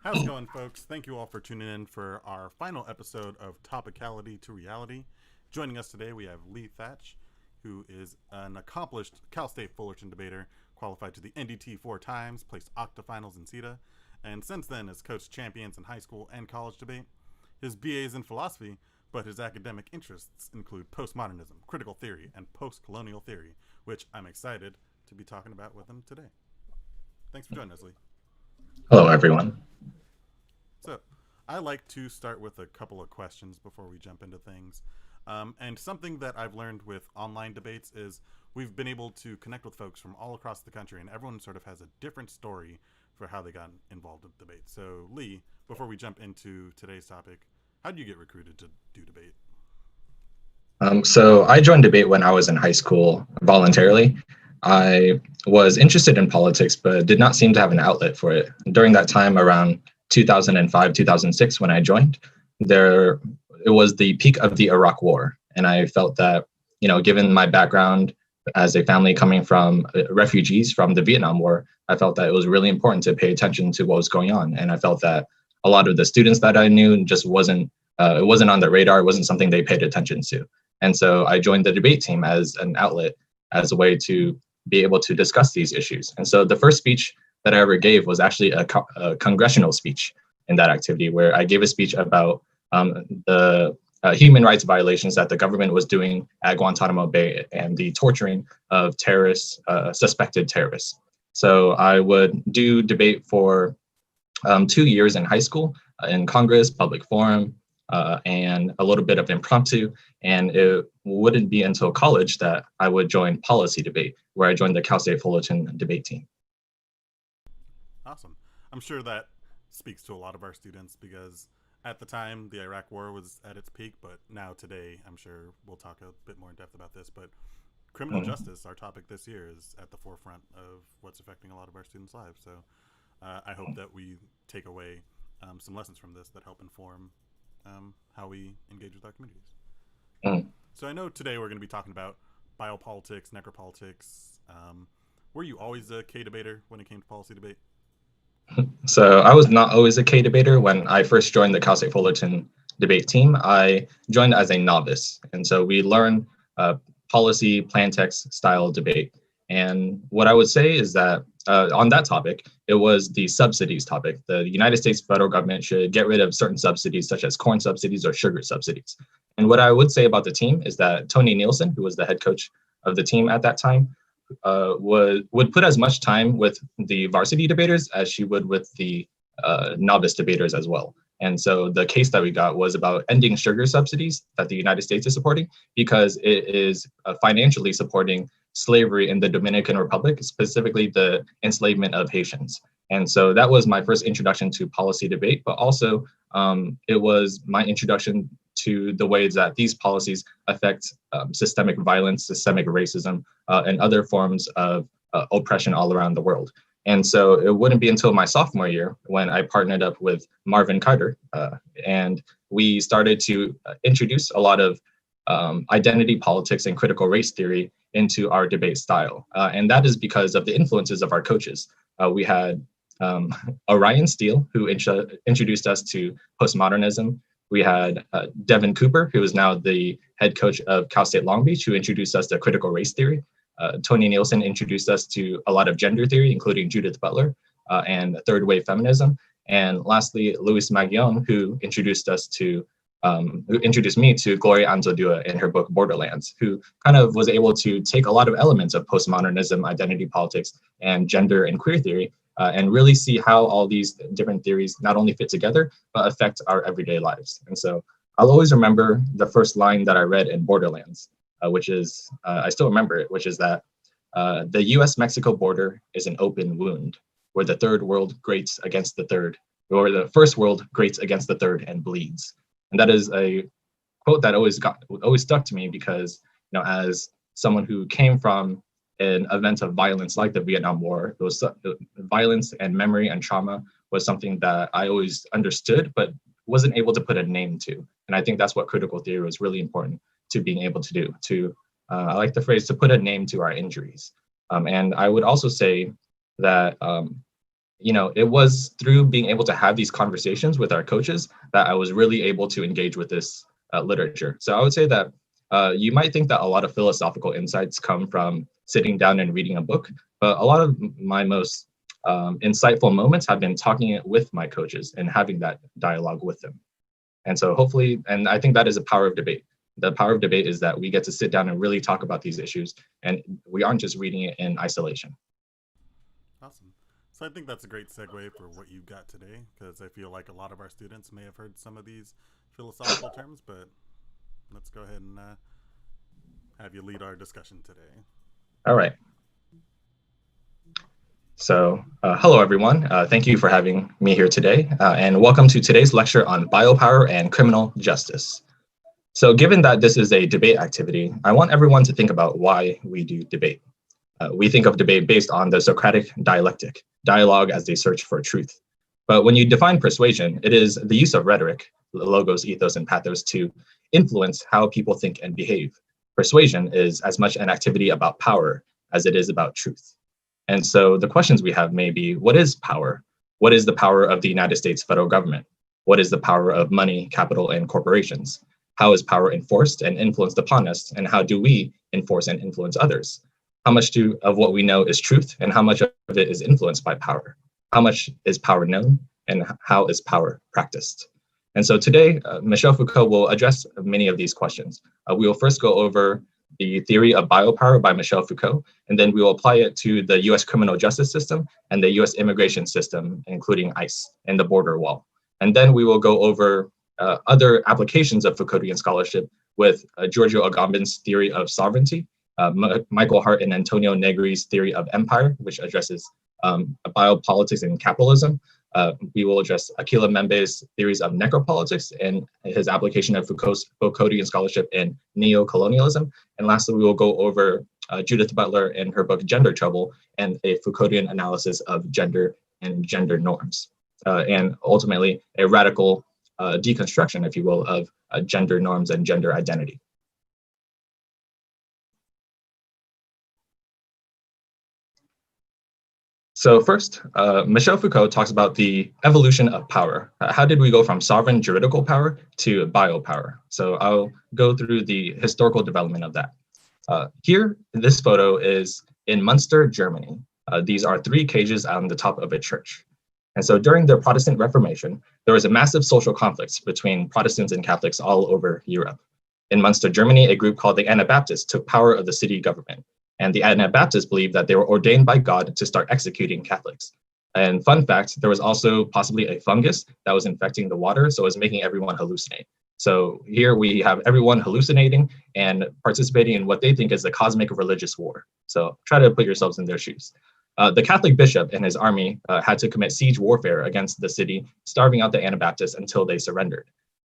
How's it going, folks? Thank you all for tuning in for our final episode of Topicality to Reality. Joining us today, we have Lee Thatch, who is an accomplished Cal State Fullerton debater, qualified to the NDT 4 times, placed octafinals in CETA, and since then has coached champions in high school and college debate. His BA is in philosophy, but his academic interests include postmodernism, critical theory, and post-colonial theory, which I'm excited to be talking about with him today. Thanks for joining us, Lee. Hello, everyone. So, I like to start with a couple of questions before we jump into things. And something that I've learned with online debates is we've been able to connect with folks from all across the country, and everyone sort of has a different story for how they got involved with debate. So, Lee, before we jump into today's topic, how did you get recruited to do debate? So I joined debate when I was in high school voluntarily. I was interested in politics, but did not seem to have an outlet for it. During that time, around 2005, 2006, when I joined, it was the peak of the Iraq War. And I felt that, given my background as a family coming from refugees from the Vietnam War, I felt that it was really important to pay attention to what was going on. And I felt that a lot of the students that I knew just it wasn't on their radar. It wasn't something they paid attention to. And so I joined the debate team as an outlet, as a way to be able to discuss these issues. And so the first speech that I ever gave was actually a congressional speech in that activity, where I gave a speech about the human rights violations that the government was doing at Guantanamo Bay and the torturing of terrorists, suspected terrorists. So I would do debate for 2 years in high school, in Congress, public forum, and a little bit of impromptu. And it wouldn't be until college that I would join policy debate, where I joined the Cal State Fullerton debate team. Awesome. I'm sure that speaks to a lot of our students because at the time the Iraq War was at its peak, but now today, I'm sure we'll talk a bit more in depth about this, but criminal justice, our topic this year, is at the forefront of what's affecting a lot of our students' lives. So I hope that we take away some lessons from this that help inform how we engage with our communities. So I know today we're going to be talking about biopolitics, necropolitics. Were you always a K debater when it came to policy debate? So I was not always a K debater. When I first joined the Cal State Fullerton debate team, I joined as a novice. And so we learned policy, plan text style debate. And what I would say is that on that topic, it was the subsidies topic. The United States federal government should get rid of certain subsidies, such as corn subsidies or sugar subsidies. And what I would say about the team is that Tony Nielsen, who was the head coach of the team at that time, would put as much time with the varsity debaters as she would with the novice debaters as well. And so the case that we got was about ending sugar subsidies that the United States is supporting, because it is financially supporting slavery in the Dominican Republic, specifically the enslavement of Haitians. And so that was my first introduction to policy debate, but also it was my introduction to the ways that these policies affect systemic violence, systemic racism, and other forms of oppression all around the world. And so it wouldn't be until my sophomore year when I partnered up with Marvin Carter, and we started to introduce a lot of identity politics and critical race theory into our debate style. And that is because of the influences of our coaches. We had Orion Steele, who introduced us to postmodernism. We had Devin Cooper, who is now the head coach of Cal State Long Beach, who introduced us to critical race theory. Tony Nielsen introduced us to a lot of gender theory, including Judith Butler and third wave feminism. And lastly, Luis Magallon, who introduced me to Gloria Anzaldúa in her book Borderlands, who kind of was able to take a lot of elements of postmodernism, identity politics, and gender and queer theory, and really see how all these different theories not only fit together, but affect our everyday lives. And so I'll always remember the first line that I read in Borderlands, which is, I still remember it, which is that the US-Mexico border is an open wound where the third world grates against the third, or the first world grates against the third and bleeds. And that is a quote that always stuck to me because, as someone who came from an event of violence like the Vietnam War, those violence and memory and trauma was something that I always understood, but wasn't able to put a name to. And I think that's what critical theory was really important to being able to do. I like the phrase, to put a name to our injuries. And I would also say that it was through being able to have these conversations with our coaches that I was really able to engage with this literature. So I would say that you might think that a lot of philosophical insights come from sitting down and reading a book, but a lot of my most insightful moments have been talking it with my coaches and having that dialogue with them. And so hopefully, and I think that is a power of debate. The power of debate is that we get to sit down and really talk about these issues, and we aren't just reading it in isolation. Awesome. So I think that's a great segue for what you've got today, because I feel like a lot of our students may have heard some of these philosophical terms, but let's go ahead and have you lead our discussion today. All right. So hello, everyone. Thank you for having me here today, and welcome to today's lecture on biopower and criminal justice. So given that this is a debate activity, I want everyone to think about why we do debate. We think of debate based on the Socratic dialectic, dialogue as a search for truth. But when you define persuasion, it is the use of rhetoric, logos, ethos, and pathos to influence how people think and behave. Persuasion is as much an activity about power as it is about truth. And so the questions we have may be, what is power? What is the power of the United States federal government? What is the power of money, capital, and corporations? How is power enforced and influenced upon us? And how do we enforce and influence others? How much of what we know is truth, and how much of it is influenced by power? How much is power known, and how is power practiced? And so today, Michel Foucault will address many of these questions. We will first go over the theory of biopower by Michel Foucault, and then we will apply it to the US criminal justice system and the US immigration system, including ICE and the border wall. And then we will go over other applications of Foucauldian scholarship with Giorgio Agamben's theory of sovereignty, Michael Hart and Antonio Negri's theory of empire, which addresses biopolitics and capitalism. We will address Akila Membe's theories of necropolitics and his application of Foucault's Foucauldian scholarship in neo-colonialism. And lastly, we will go over Judith Butler and her book Gender Trouble and a Foucauldian analysis of gender and gender norms. And ultimately, a radical deconstruction, if you will, of gender norms and gender identity. So first, Michel Foucault talks about the evolution of power. How did we go from sovereign juridical power to biopower? So I'll go through the historical development of that. Here, this photo is in Munster, Germany. These are 3 cages on the top of a church. And so during the Protestant Reformation, there was a massive social conflict between Protestants and Catholics all over Europe. In Munster, Germany, a group called the Anabaptists took power of the city government. And the Anabaptists believed that they were ordained by God to start executing Catholics. And fun fact, there was also possibly a fungus that was infecting the water, so it was making everyone hallucinate. So here we have everyone hallucinating and participating in what they think is the cosmic religious war. So try to put yourselves in their shoes. The Catholic bishop and his army had to commit siege warfare against the city, starving out the Anabaptists until they surrendered.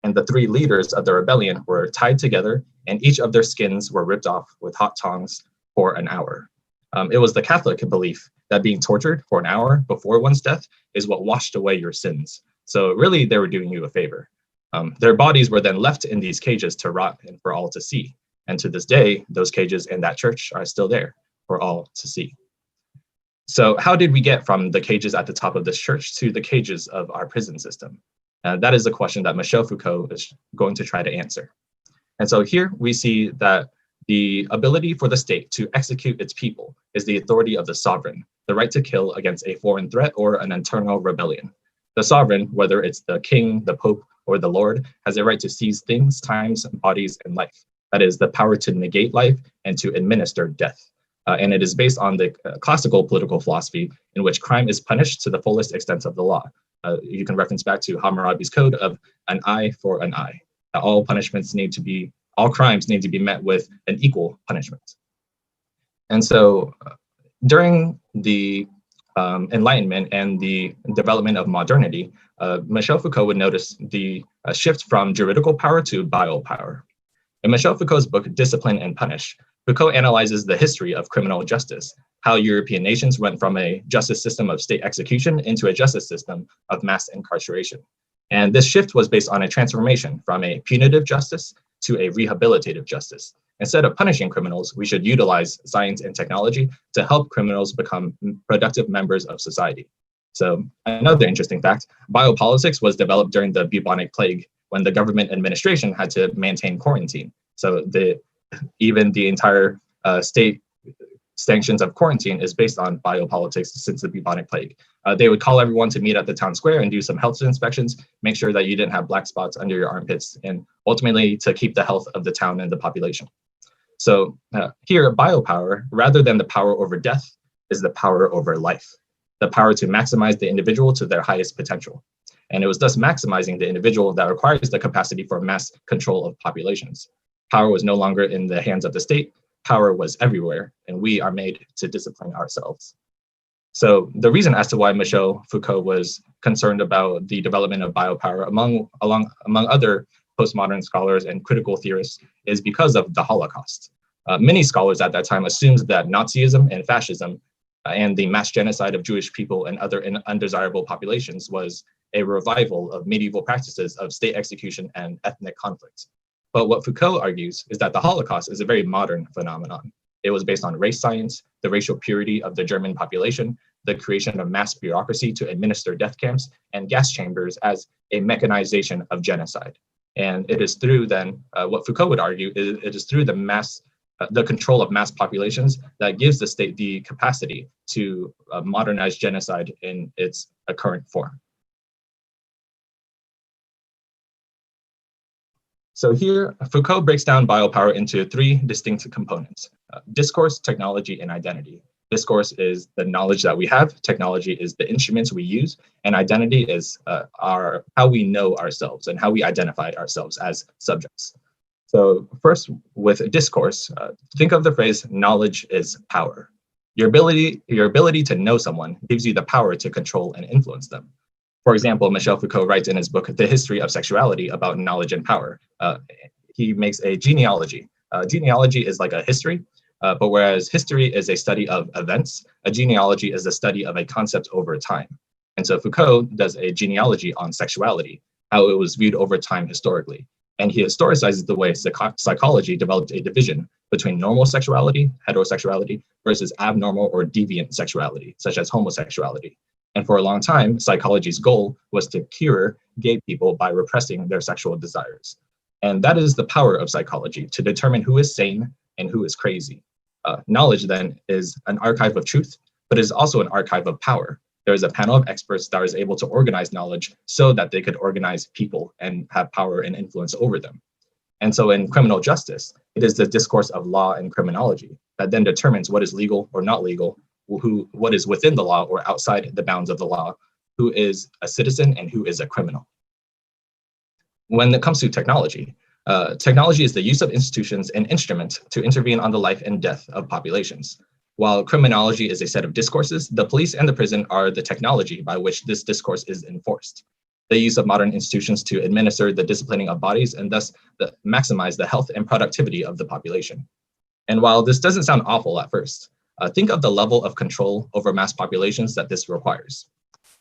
And the 3 leaders of the rebellion were tied together, and each of their skins were ripped off with hot tongs for an hour. It was the Catholic belief that being tortured for an hour before one's death is what washed away your sins. So really, they were doing you a favor. Their bodies were then left in these cages to rot and for all to see. And to this day, those cages in that church are still there for all to see. So how did we get from the cages at the top of this church to the cages of our prison system? That is a question that Michel Foucault is going to try to answer. And so here we see that the ability for the state to execute its people is the authority of the sovereign, the right to kill against a foreign threat or an internal rebellion. The sovereign, whether it's the king, the pope, or the lord, has a right to seize things, times, bodies, and life. That is the power to negate life and to administer death. And it is based on the classical political philosophy in which crime is punished to the fullest extent of the law. You can reference back to Hammurabi's code of an eye for an eye. All punishments need to be, all crimes need to be met with an equal punishment. And so during the Enlightenment and the development of modernity, Michel Foucault would notice the shift from juridical power to biopower. In Michel Foucault's book, Discipline and Punish, Foucault analyzes the history of criminal justice, how European nations went from a justice system of state execution into a justice system of mass incarceration. And this shift was based on a transformation from a punitive justice to a rehabilitative justice. instead of punishing criminals, we should utilize science and technology to help criminals become productive members of society. So another interesting fact, biopolitics was developed during the bubonic plague when the government administration had to maintain quarantine. So even the entire state sanctions of quarantine is based on biopolitics since the bubonic plague. They would call everyone to meet at the town square and do some health inspections, make sure that you didn't have black spots under your armpits, and ultimately to keep the health of the town and the population. So here, biopower, rather than the power over death, is the power over life, the power to maximize the individual to their highest potential. And it was thus maximizing the individual that requires the capacity for mass control of populations. Power was no longer in the hands of the state, power was everywhere, and we are made to discipline ourselves. So the reason as to why Michel Foucault was concerned about the development of biopower among other postmodern scholars and critical theorists is because of the Holocaust. Many scholars at that time assumed that Nazism and fascism and the mass genocide of Jewish people and other undesirable populations was a revival of medieval practices of state execution and ethnic conflict. But what Foucault argues is that the Holocaust is a very modern phenomenon. It was based on race science, the racial purity of the German population, the creation of mass bureaucracy to administer death camps and gas chambers as a mechanization of genocide. And it is through then, what Foucault would argue, it is through the control of mass populations that gives the state the capacity to modernize genocide in its current form. So here, Foucault breaks down biopower into three distinct components: discourse, technology, and identity. Discourse is the knowledge that we have, technology is the instruments we use, and identity is how we know ourselves and how we identify ourselves as subjects. So first, with discourse, think of the phrase, knowledge is power. Your ability to know someone gives you the power to control and influence them. For example, Michel Foucault writes in his book, The History of Sexuality, about knowledge and power. He makes a genealogy. Genealogy is like a history, but whereas history is a study of events, a genealogy is a study of a concept over time. And so Foucault does a genealogy on sexuality, how it was viewed over time historically. And he historicizes the way psychology developed a division between normal sexuality, heterosexuality, versus abnormal or deviant sexuality, such as homosexuality. And for a long time, psychology's goal was to cure gay people by repressing their sexual desires. And that is the power of psychology, to determine who is sane and who is crazy. Knowledge then is an archive of truth, but is also an archive of power. There is a panel of experts that is able to organize knowledge so that they could organize people and have power and influence over them. And so in criminal justice, it is the discourse of law and criminology that then determines what is legal or not legal, what is within the law or outside the bounds of the law, who is a citizen and who is a criminal. When it comes to technology, technology is the use of institutions and instruments to intervene on the life and death of populations. While criminology is a set of discourses, the police and the prison are the technology by which this discourse is enforced. The use of modern institutions to administer the disciplining of bodies and thus maximize the health and productivity of the population. And while this doesn't sound awful at first, think of the level of control over mass populations that this requires.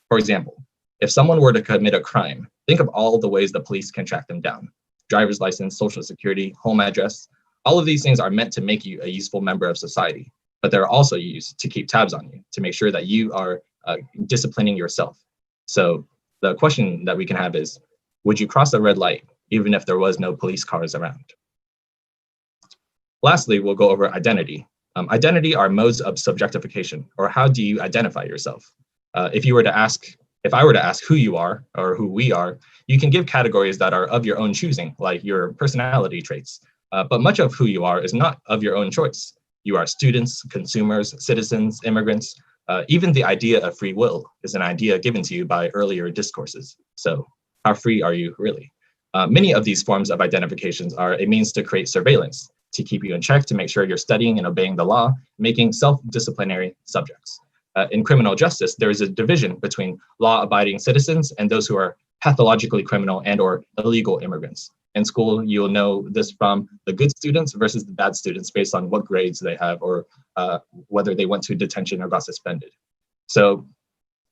For example, if someone were to commit a crime, think of all the ways the police can track them down. Driver's license, social security, home address, all of these things are meant to make you a useful member of society, but they're also used to keep tabs on you, to make sure that you are disciplining yourself. So the question that we can have is, would you cross a red light even if there was no police cars around? Lastly, we'll go over identity. Identity are modes of subjectification, or how do you identify yourself? If I were to ask who you are or who we are, you can give categories that are of your own choosing, like your personality traits. But much of who you are is not of your own choice. You are students, consumers, citizens, immigrants. Even the idea of free will is an idea given to you by earlier discourses. So how free are you really? Many of these forms of identifications are a means to create surveillance, to keep you in check, to make sure you're studying and obeying the law, making self-disciplinary subjects. In criminal justice, there is a division between law-abiding citizens and those who are pathologically criminal and or illegal immigrants. In school, you'll know this from the good students versus the bad students based on what grades they have or whether they went to detention or got suspended. So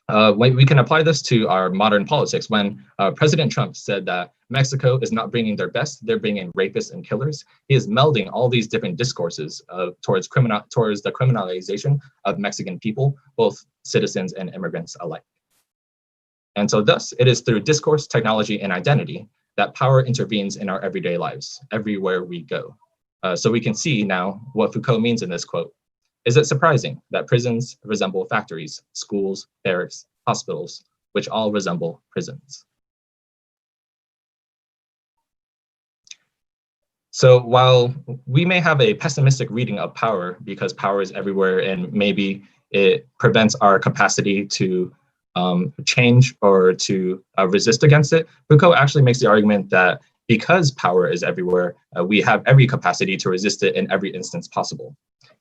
We can apply this to our modern politics when President Trump said that Mexico is not bringing their best, they're bringing rapists and killers. He is melding all these different discourses towards the criminalization of Mexican people, both citizens and immigrants alike. And so thus, it is through discourse, technology, and identity that power intervenes in our everyday lives, everywhere we go. So we can see now what Foucault means in this quote. Is it surprising that prisons resemble factories, schools, barracks, hospitals, which all resemble prisons? So while we may have a pessimistic reading of power because power is everywhere and maybe it prevents our capacity to change or to resist against it, Foucault actually makes the argument that because power is everywhere, we have every capacity to resist it in every instance possible.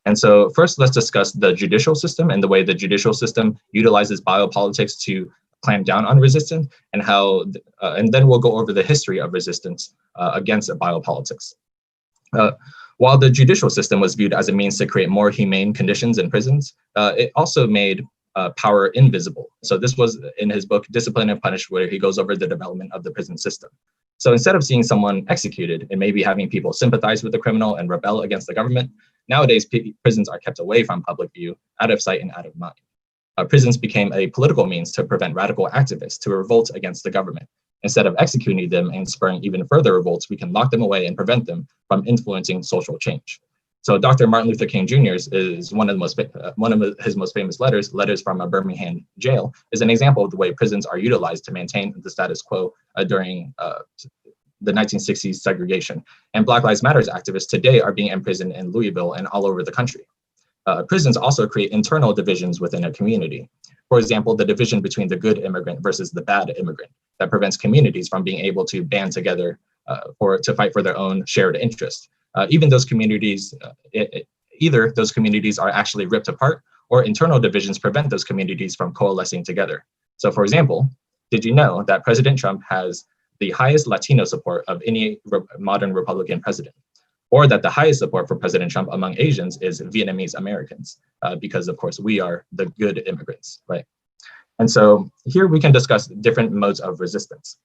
And so first, let's discuss the judicial system and the way the judicial system utilizes biopolitics to clamp down on resistance, and how, and then we'll go over the history of resistance against biopolitics. While the judicial system was viewed as a means to create more humane conditions in prisons, it also made power invisible. So this was in his book, Discipline and Punish, where he goes over the development of the prison system. So instead of seeing someone executed and maybe having people sympathize with the criminal and rebel against the government, nowadays prisons are kept away from public view, out of sight and out of mind. Prisons became a political means to prevent radical activists to revolt against the government. Instead of executing them and spurring even further revolts, we can lock them away and prevent them from influencing social change. So Dr. Martin Luther King Jr. is one of his most famous letters from a Birmingham jail, is an example of the way prisons are utilized to maintain the status quo during the 1960s segregation. And Black Lives Matter activists today are being imprisoned in Louisville and all over the country. Prisons also create internal divisions within a community. For example, the division between the good immigrant versus the bad immigrant that prevents communities from being able to band together to fight for their own shared interest. Even those communities, either those communities are actually ripped apart, or internal divisions prevent those communities from coalescing together. So for example, did you know that President Trump has the highest Latino support of any modern Republican president? Or that the highest support for President Trump among Asians is Vietnamese Americans, because of course we are the good immigrants, right? And so here we can discuss different modes of resistance.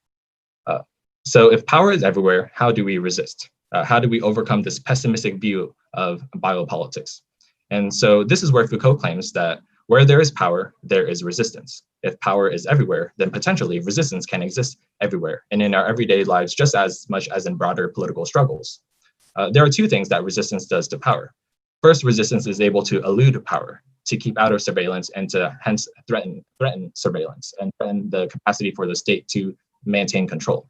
So if power is everywhere, how do we resist? How do we overcome this pessimistic view of biopolitics? And so this is where Foucault claims that where there is power, there is resistance. If power is everywhere, then potentially resistance can exist everywhere and in our everyday lives just as much as in broader political struggles. There are two things that resistance does to power. First, resistance is able to elude power, to keep out of surveillance and to hence threaten surveillance and threaten the capacity for the state to maintain control.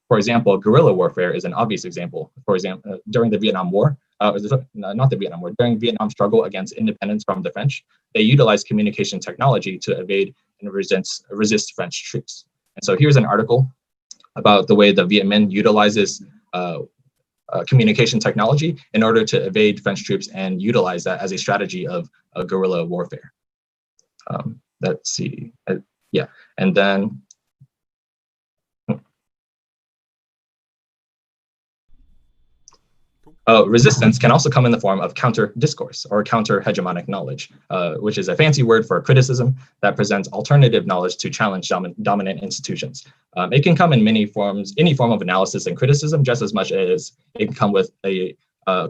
For example, guerrilla warfare is an obvious example. For example, during the Vietnam War, not the Vietnam War, during Vietnam struggle against independence from the French, they utilized communication technology to evade and resist French troops. And so here's an article about the way the Viet Minh utilizes communication technology in order to evade French troops and utilize that as a strategy of guerrilla warfare. Let's see, yeah, and then resistance can also come in the form of counter-discourse or counter-hegemonic knowledge, which is a fancy word for criticism that presents alternative knowledge to challenge dominant institutions. It can come in many forms, any form of analysis and criticism, just as much as it can come with a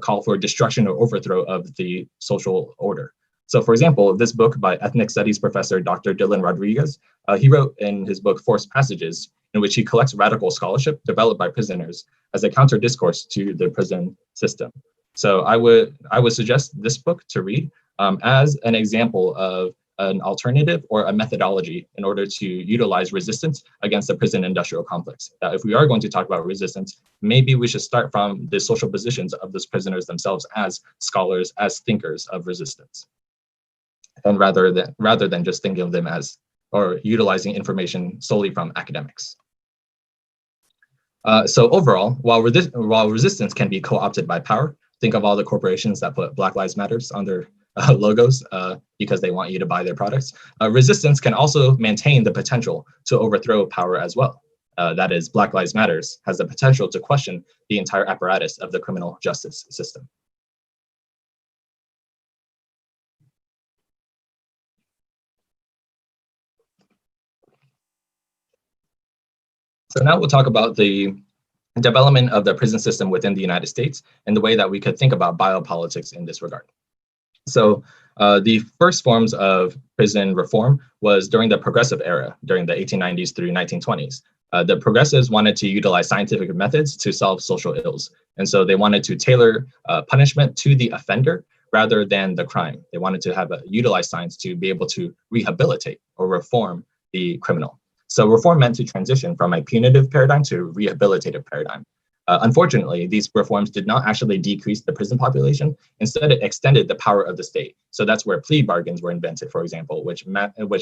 call for destruction or overthrow of the social order. So for example, this book by ethnic studies professor Dr. Dylan Rodriguez, he wrote in his book Forced Passages, in which he collects radical scholarship developed by prisoners as a counter discourse to the prison system. So I would suggest this book to read as an example of an alternative or a methodology in order to utilize resistance against the prison industrial complex. If we are going to talk about resistance, maybe we should start from the social positions of those prisoners themselves as scholars, as thinkers of resistance. And rather than just thinking of them as, or utilizing information solely from academics. So overall, while resistance can be co-opted by power, think of all the corporations that put Black Lives Matters on their logos because they want you to buy their products. Resistance can also maintain the potential to overthrow power as well. That is, Black Lives Matters has the potential to question the entire apparatus of the criminal justice system. So now we'll talk about the development of the prison system within the United States and the way that we could think about biopolitics in this regard. So the first forms of prison reform was during the progressive era, during the 1890s through 1920s. The progressives wanted to utilize scientific methods to solve social ills. And so they wanted to tailor punishment to the offender rather than the crime. They wanted to utilize science to be able to rehabilitate or reform the criminal. So reform meant to transition from a punitive paradigm to a rehabilitative paradigm. Unfortunately, these reforms did not actually decrease the prison population. Instead, it extended the power of the state. So that's where plea bargains were invented, for example, which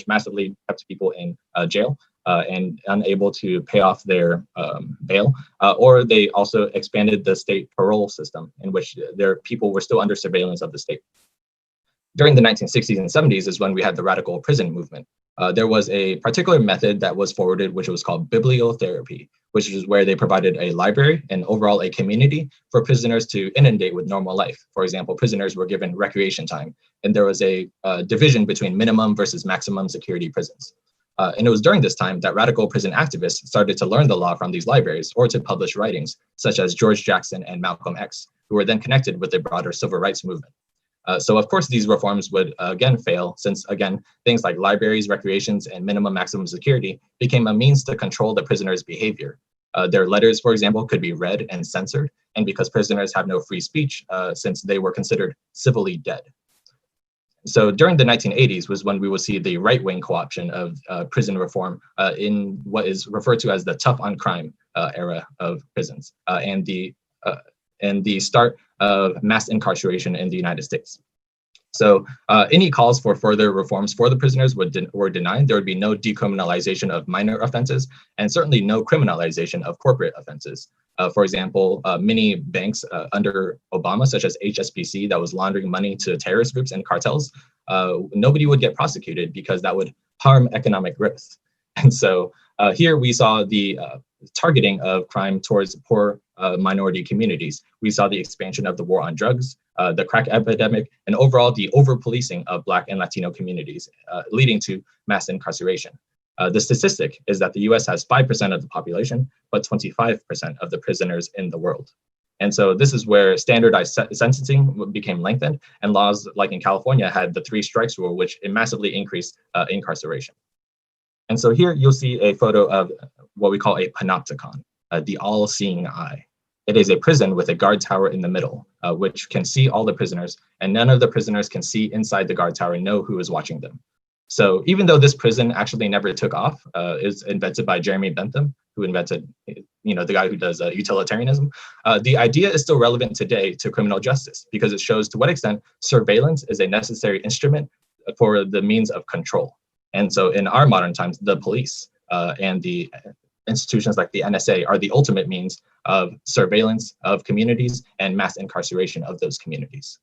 massively kept people in jail and unable to pay off their bail. Or they also expanded the state parole system, in which their people were still under surveillance of the state. During the 1960s and 70s is when we had the radical prison movement. There was a particular method that was forwarded, which was called bibliotherapy, which is where they provided a library and overall a community for prisoners to inundate with normal life. For example, prisoners were given recreation time, and there was a division between minimum versus maximum security prisons. And it was during this time that radical prison activists started to learn the law from these libraries or to publish writings, such as George Jackson and Malcolm X, who were then connected with the broader civil rights movement. So of course, these reforms would again fail since, again, things like libraries, recreations, and minimum maximum security became a means to control the prisoners' behavior. Their letters, for example, could be read and censored, and because prisoners have no free speech, since they were considered civilly dead. So during the 1980s was when we will see the right-wing co-option of prison reform in what is referred to as the tough on crime era of prisons, and the start of mass incarceration in the United States. So any calls for further reforms for the prisoners were denied. There would be no decriminalization of minor offenses and certainly no criminalization of corporate offenses. For example, many banks under Obama, such as HSBC, that was laundering money to terrorist groups and cartels, nobody would get prosecuted because that would harm economic growth. And so here we saw the targeting of crime towards poor minority communities. We saw the expansion of the war on drugs, the crack epidemic, and overall the over-policing of Black and Latino communities, leading to mass incarceration. The statistic is that the US has 5% of the population, but 25% of the prisoners in the world. And so this is where standardized sentencing became lengthened, and laws like in California had the 3 strikes rule, which massively increased incarceration. And so here you'll see a photo of what we call a panopticon, the all-seeing eye. It is a prison with a guard tower in the middle, which can see all the prisoners, and none of the prisoners can see inside the guard tower and know who is watching them. So even though this prison actually never took off, it was invented by Jeremy Bentham, who invented, the guy who does utilitarianism, the idea is still relevant today to criminal justice because it shows to what extent surveillance is a necessary instrument for the means of control. And so in our modern times, the police and the institutions like the NSA are the ultimate means of surveillance of communities and mass incarceration of those communities.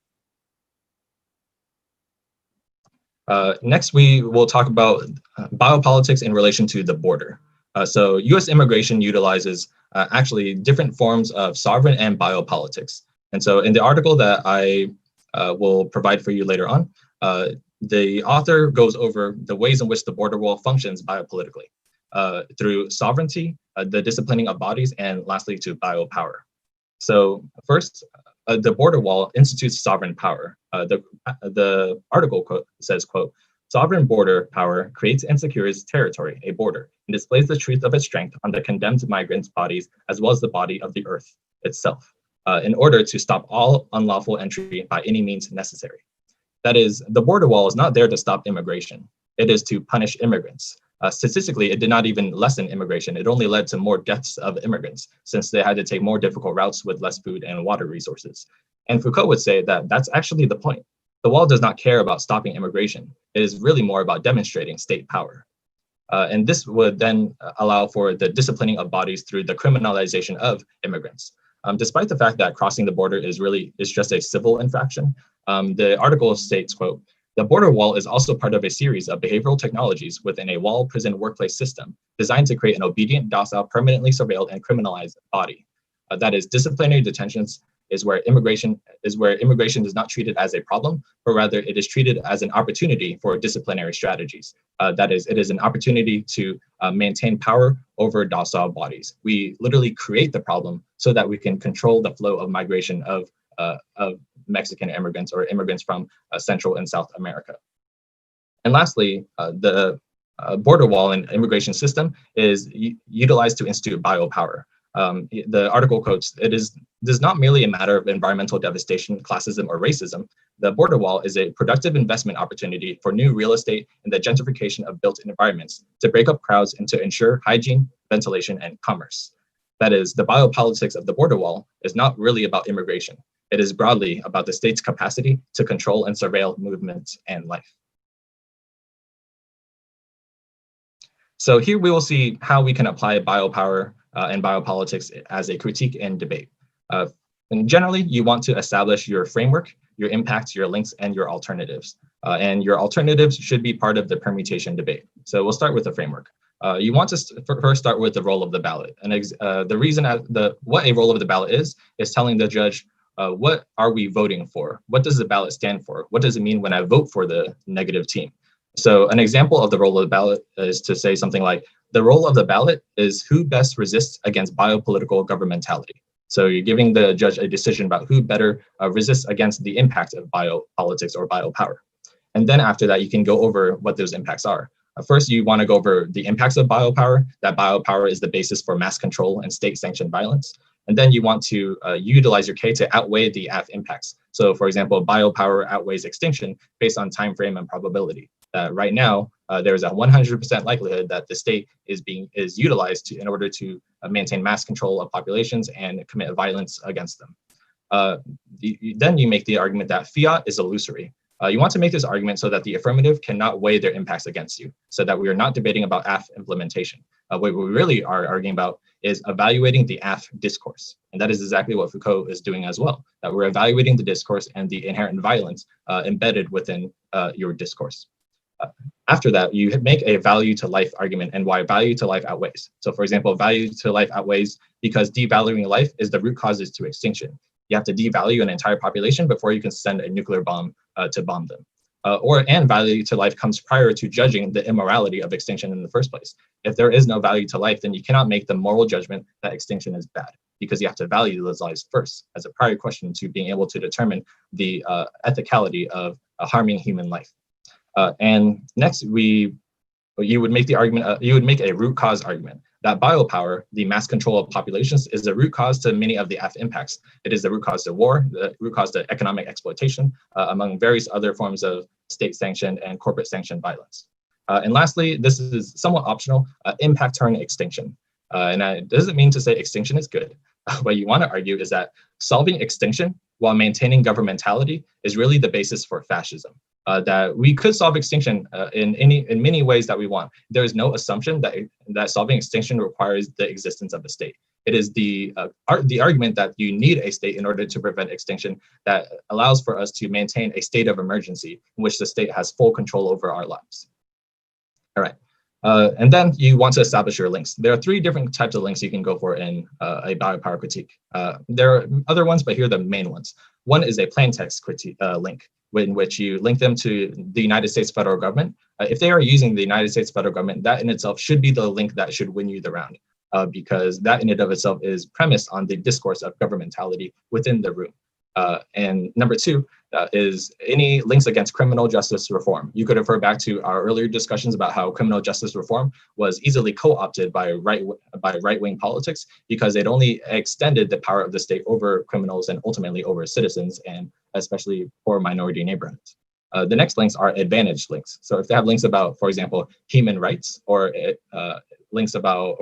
Next, we will talk about biopolitics in relation to the border. So US immigration utilizes actually different forms of sovereign and biopolitics. And so in the article that I will provide for you later on, the author goes over the ways in which the border wall functions biopolitically through sovereignty, the disciplining of bodies, and lastly to biopower. So first, the border wall institutes sovereign power. The article quote says, quote, "Sovereign border power creates and secures territory, a border, and displays the truth of its strength on the condemned migrants' bodies as well as the body of the earth itself, in order to stop all unlawful entry by any means necessary." That is, the border wall is not there to stop immigration. It is to punish immigrants. Statistically, it did not even lessen immigration. It only led to more deaths of immigrants since they had to take more difficult routes with less food and water resources. And Foucault would say that that's actually the point. The wall does not care about stopping immigration. It is really more about demonstrating state power. And this would then allow for the disciplining of bodies through the criminalization of immigrants. Despite the fact that crossing the border is just a civil infraction, the article states, quote, "The border wall is also part of a series of behavioral technologies within a wall prison workplace system designed to create an obedient, docile, permanently surveilled, and criminalized body. That is, disciplinary detentions is where immigration is not treated as a problem, but rather it is treated as an opportunity for disciplinary strategies. That is, it is an opportunity to maintain power over docile bodies. We literally create the problem so that we can control the flow of migration of Mexican immigrants or immigrants from Central and South America. And lastly, the border wall and immigration system is utilized to institute biopower. The article quotes, "It is not merely a matter of environmental devastation, classism, or racism. The border wall is a productive investment opportunity for new real estate and the gentrification of built environments to break up crowds and to ensure hygiene, ventilation, and commerce." That is, the biopolitics of the border wall is not really about immigration. It is broadly about the state's capacity to control and surveil movements and life. So here we will see how we can apply biopower and biopolitics as a critique and debate. And generally, you want to establish your framework, your impacts, your links, and your alternatives. And your alternatives should be part of the permutation debate. So we'll start with the framework. You want to first start with the role of the ballot. And the reason what a role of the ballot is telling the judge, what are we voting for? What does the ballot stand for? What does it mean when I vote for the negative team? So an example of the role of the ballot is to say something like, the role of the ballot is who best resists against biopolitical governmentality. So you're giving the judge a decision about who better resists against the impact of biopolitics or biopower. And then after that, you can go over what those impacts are. First, you want to go over the impacts of biopower, that biopower is the basis for mass control and state-sanctioned violence. And then you want to utilize your case to outweigh the AF impacts. So for example, biopower outweighs extinction based on time frame and probability. Right now, there is a 100% likelihood that the state is utilized in order to maintain mass control of populations and commit violence against them. Then you make the argument that fiat is illusory. You want to make this argument so that the affirmative cannot weigh their impacts against you, so that we are not debating about AF implementation. What we really are arguing about is evaluating the AF discourse. And that is exactly what Foucault is doing as well, that we're evaluating the discourse and the inherent violence embedded within your discourse. After that, you make a value to life argument and why value to life outweighs. So for example, value to life outweighs because devaluing life is the root causes to extinction. You have to devalue an entire population before you can send a nuclear bomb to bomb them. And value to life comes prior to judging the immorality of extinction in the first place. If there is no value to life, then you cannot make the moral judgment that extinction is bad, because you have to value those lives first as a prior question to being able to determine the ethicality of harming human life. And next, you would make the argument, you would make a root cause argument that biopower, the mass control of populations, is the root cause to many of the AF impacts. It is the root cause to war, the root cause to economic exploitation, among various other forms of state-sanctioned and corporate-sanctioned violence. And lastly, this is somewhat optional, impact turn extinction. And it doesn't mean to say extinction is good. What you want to argue is that solving extinction while maintaining governmentality is really the basis for fascism. That we could solve extinction in many ways that we want. There is no assumption that solving extinction requires the existence of a state. It is the argument that you need a state in order to prevent extinction that allows for us to maintain a state of emergency in which the state has full control over our lives. All right. And then you want to establish your links. There are three different types of links you can go for in a biopower critique. There are other ones, but here are the main ones. One is a plain text critique link, in which you link them to the United States federal government. If they are using the United States federal government, that in itself should be the link that should win you the round, because that in and of itself is premised on the discourse of governmentality within the room. And number two is any links against criminal justice reform. You could refer back to our earlier discussions about how criminal justice reform was easily co-opted by right-wing politics because it only extended the power of the state over criminals and ultimately over citizens, and especially poor minority neighborhoods. The next links are advantage links. So if they have links about, for example, human rights or links about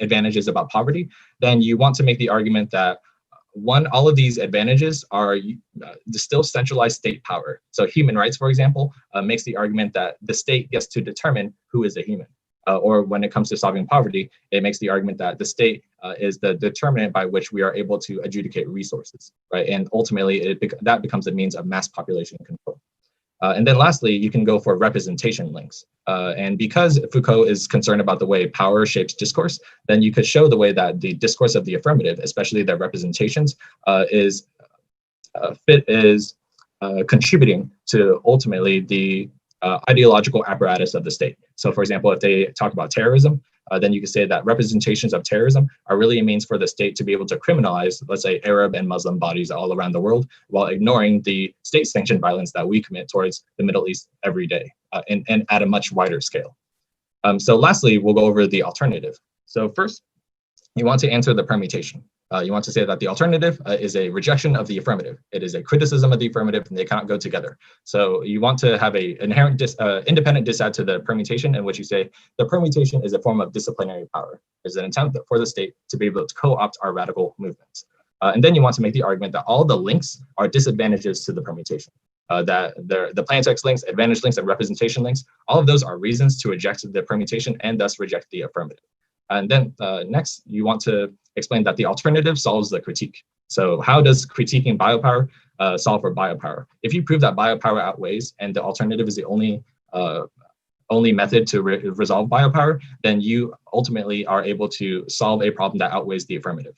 advantages about poverty, then you want to make the argument that one, all of these advantages are still centralized state power. So human rights, for example, makes the argument that the state gets to determine who is a human. Or when it comes to solving poverty, it makes the argument that the state is the determinant by which we are able to adjudicate resources, right? And ultimately, that becomes a means of mass population control. And then lastly, you can go for representation links. And because Foucault is concerned about the way power shapes discourse, then you could show the way that the discourse of the affirmative, especially their representations, is fit is contributing to ultimately the ideological apparatus of the state. So for example, if they talk about terrorism, then you could say that representations of terrorism are really a means for the state to be able to criminalize, let's say, Arab and Muslim bodies all around the world, while ignoring the state-sanctioned violence that we commit towards the Middle East every day, and at a much wider scale. So lastly, we'll go over the alternative. So first, you want to answer the permutation. You want to say that the alternative is a rejection of the affirmative. It is a criticism of the affirmative, and they cannot go together. So you want to have a inherent independent dissent to the permutation, in which you say the permutation is a form of disciplinary power. It's an attempt for the state to be able to co-opt our radical movements. And then you want to make the argument that all the links are disadvantages to the permutation. That the plaintext links, advantage links, and representation links, all of those are reasons to reject the permutation and thus reject the affirmative. And then next, you want to explain that the alternative solves the critique. So how does critiquing biopower solve for biopower? If you prove that biopower outweighs and the alternative is the only method to resolve biopower, then you ultimately are able to solve a problem that outweighs the affirmative.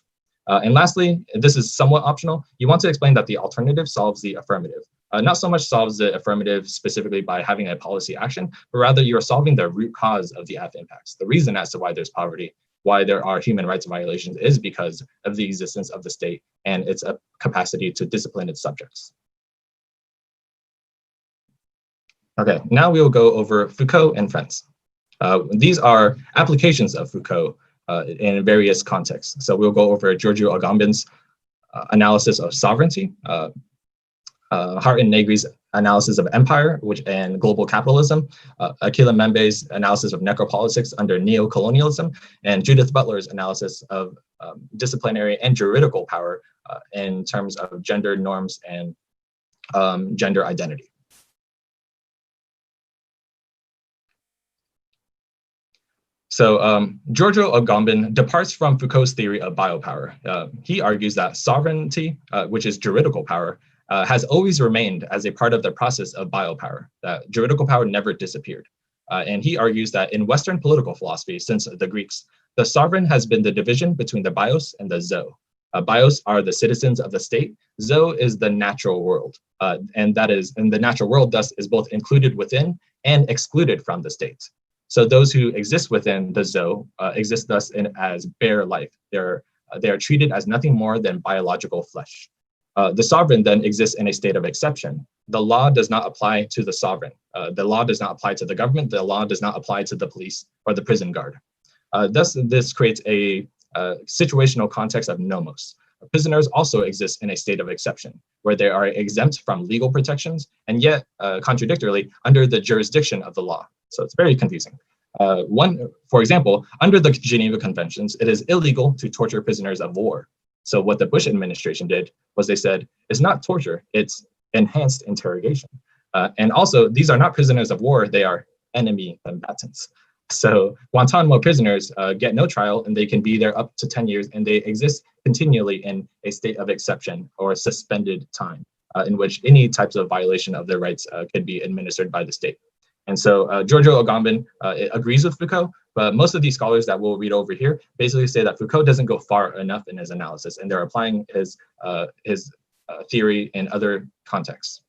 And lastly, this is somewhat optional, you want to explain that the alternative solves the affirmative. Not so much solves the affirmative specifically by having a policy action, but rather you're solving the root cause of the F impacts. The reason as to why there's poverty, why there are human rights violations is because of the existence of the state and its capacity to discipline its subjects. Okay, now we will go over Foucault and friends. These are applications of Foucault in various contexts. So we'll go over Giorgio Agamben's analysis of sovereignty, Hart and Negri's analysis of empire and global capitalism, Akila Membe's analysis of necropolitics under neocolonialism, and Judith Butler's analysis of disciplinary and juridical power in terms of gender norms and gender identity. So Giorgio Agamben departs from Foucault's theory of biopower. He argues that sovereignty, which is juridical power, has always remained as a part of the process of biopower, that juridical power never disappeared. And he argues that in Western political philosophy, since the Greeks, the sovereign has been the division between the bios and the zo. Bios are the citizens of the state, zo is the natural world. And the natural world thus is both included within and excluded from the state. So those who exist within the zo exist thus as bare life. They are treated as nothing more than biological flesh. The sovereign then exists in a state of exception. The law does not apply to the sovereign. The law does not apply to the government. The law does not apply to the police or the prison guard. Thus, this creates a situational context of nomos. Prisoners also exist in a state of exception, where they are exempt from legal protections and yet, contradictorily, under the jurisdiction of the law. So it's very confusing. For example, under the Geneva Conventions, it is illegal to torture prisoners of war. So what the Bush administration did was they said, it's not torture, it's enhanced interrogation. And also, these are not prisoners of war, they are enemy combatants. So Guantanamo prisoners get no trial and they can be there up to 10 years and they exist continually in a state of exception or suspended time in which any types of violation of their rights could be administered by the state. And so Giorgio Agamben agrees with Foucault, but most of these scholars that we'll read over here basically say that Foucault doesn't go far enough in his analysis, and they're applying his theory in other contexts.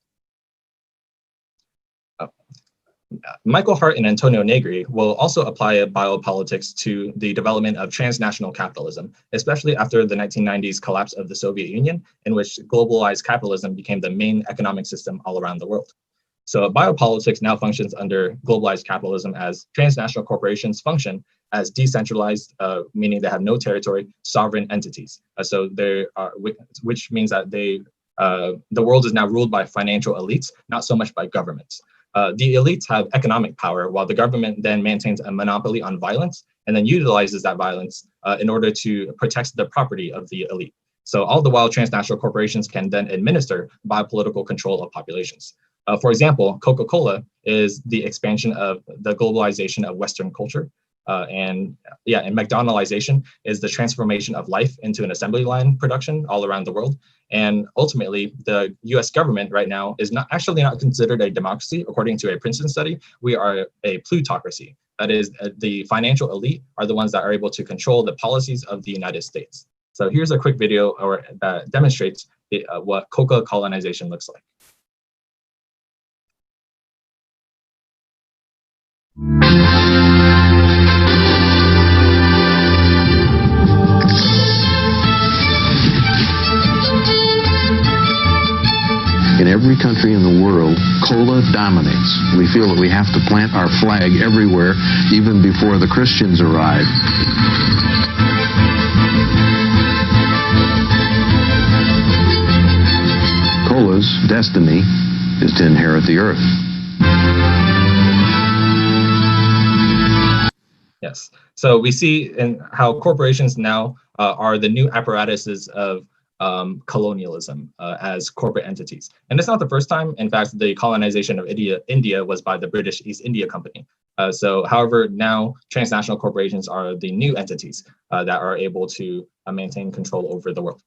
Michael Hart and Antonio Negri will also apply biopolitics to the development of transnational capitalism, especially after the 1990s collapse of the Soviet Union, in which globalized capitalism became the main economic system all around the world. So biopolitics now functions under globalized capitalism as transnational corporations function as decentralized, meaning they have no territory, sovereign entities. So they are, which means that the world is now ruled by financial elites, not so much by governments. The elites have economic power, while the government then maintains a monopoly on violence and then utilizes that violence in order to protect the property of the elite. So all the while, transnational corporations can then administer biopolitical control of populations. For example, Coca-Cola is the expansion of the globalization of Western culture. And McDonaldization is the transformation of life into an assembly line production all around the world. And ultimately, the US government right now is not considered a democracy. According to a Princeton study, we are a plutocracy. That is, the financial elite are the ones that are able to control the policies of the United States. So here's a quick video that demonstrates what coca colonization looks like. In every country in the world, cola dominates. We feel that we have to plant our flag everywhere, even before the Christians arrive. Cola's destiny is to inherit the earth. Yes. So we see in how corporations now are the new apparatuses of colonialism as corporate entities. And it's not the first time. In fact, the colonization of India was by the British East India Company. However, now transnational corporations are the new entities that are able to maintain control over the world,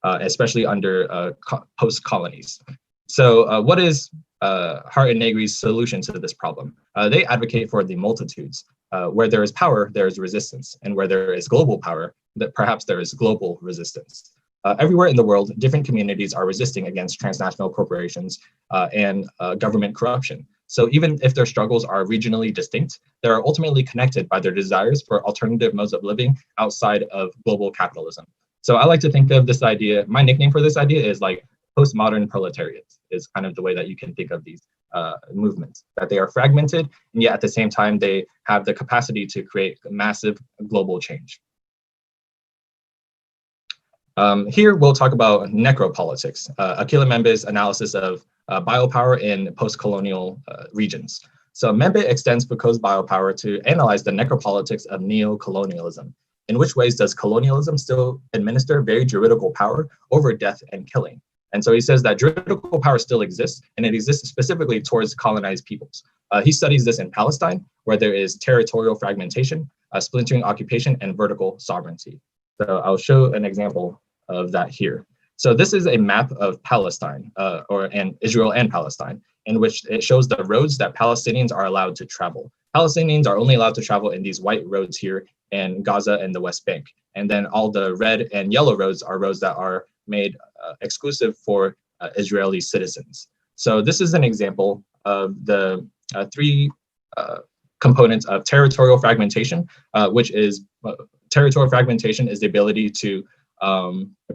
especially under post-colonies. So what is Hart and Negri's solution to this problem? They advocate for the multitudes. Where there is power, there is resistance. And where there is global power, that perhaps there is global resistance. Everywhere in the world, different communities are resisting against transnational corporations and government corruption. So even if their struggles are regionally distinct, they are ultimately connected by their desires for alternative modes of living outside of global capitalism. So I like to think of this idea, my nickname for this idea is like postmodern proletariat, is kind of the way that you can think of these movements, that they are fragmented, and yet at the same time, they have the capacity to create massive global change. Here we'll talk about necropolitics, Akila Membe's analysis of biopower in post-colonial regions. So Membe extends Foucault's biopower to analyze the necropolitics of neo-colonialism. In which ways does colonialism still administer very juridical power over death and killing? And so he says that juridical power still exists, and it exists specifically towards colonized peoples. He studies this in Palestine, where there is territorial fragmentation, splintering occupation, and vertical sovereignty. So I'll show an example of that here. So this is a map of Palestine, and Israel and Palestine, in which it shows the roads that Palestinians are allowed to travel. Palestinians are only allowed to travel in these white roads here in Gaza and the West Bank. And then all the red and yellow roads are roads that are made exclusive for Israeli citizens. So this is an example of the three components of territorial fragmentation, which is territorial fragmentation is the ability to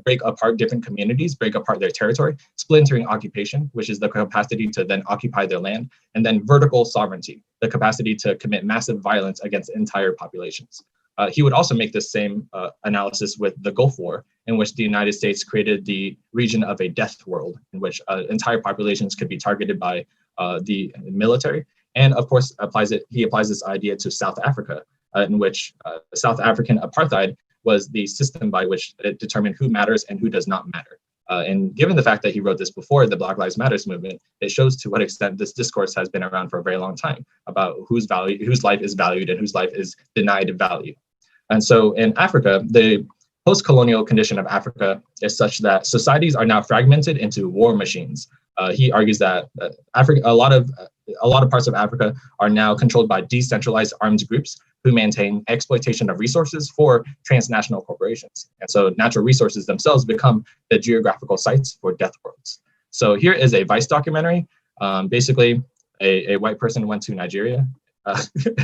break apart different communities, break apart their territory, splintering occupation, which is the capacity to then occupy their land, and then vertical sovereignty, the capacity to commit massive violence against entire populations. He would also make the same analysis with the Gulf War, in which the United States created the region of a death world, in which entire populations could be targeted by the military. And of course, he applies this idea to South Africa, in which South African apartheid was the system by which it determined who matters and who does not matter. And given the fact that he wrote this before the Black Lives Matter movement, it shows to what extent this discourse has been around for a very long time about whose life is valued and whose life is denied value. And so in Africa, the post-colonial condition of Africa is such that societies are now fragmented into war machines. He argues that a lot of parts of Africa are now controlled by decentralized armed groups who maintain exploitation of resources for transnational corporations. And so natural resources themselves become the geographical sites for death worlds. So here is a Vice documentary. Basically, a white person went to Nigeria.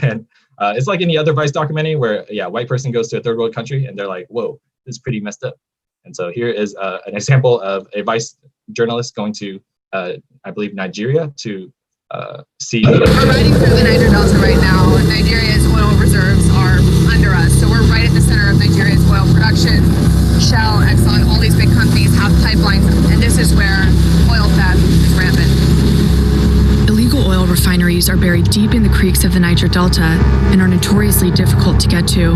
And it's like any other Vice documentary where, a white person goes to a third world country and they're like, whoa, this is pretty messed up. And so here is an example of a Vice journalist going to, I believe, Nigeria to see. We're riding through the Niger Delta right now. Nigeria's oil reserves are under us. So we're right at the center of Nigeria's oil production. Shell, Exxon, all these big companies have pipelines, and this is where oil theft is rampant. Illegal oil refineries are buried deep in the creeks of the Niger Delta and are notoriously difficult to get to.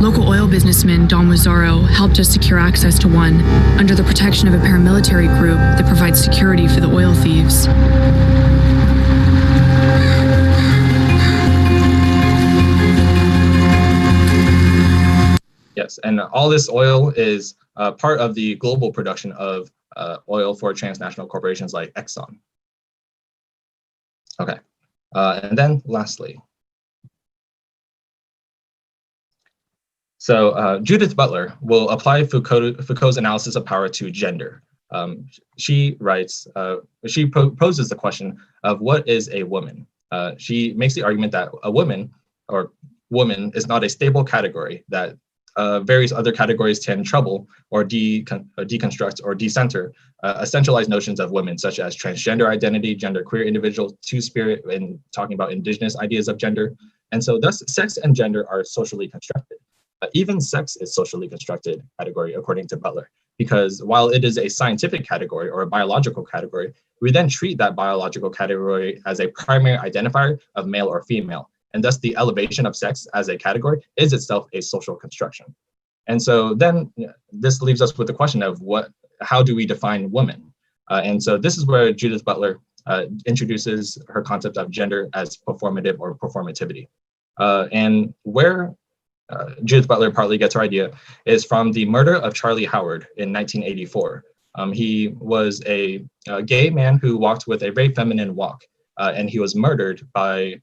Local oil businessman Don Wazaro helped us secure access to one under the protection of a paramilitary group that provides security for the oil thieves. Yes, and all this oil is part of the global production of oil for transnational corporations like Exxon. Okay, and then lastly, so Judith Butler will apply Foucault's analysis of power to gender. She writes, she poses the question of what is a woman. She makes the argument that a woman or woman is not a stable category, that various other categories can trouble or deconstruct or decenter essentialized notions of women, such as transgender identity, genderqueer individual, two-spirit, and talking about indigenous ideas of gender. And so thus sex and gender are socially constructed. Even sex is socially constructed category, according to Butler, because while it is a scientific category or a biological category, we then treat that biological category as a primary identifier of male or female. And thus the elevation of sex as a category is itself a social construction. And so then this leaves us with the question of how do we define women? And so this is where Judith Butler introduces her concept of gender as performative or performativity. And where Judith Butler partly gets her idea is from the murder of Charlie Howard in 1984. He was a gay man who walked with a very feminine walk. And he was murdered by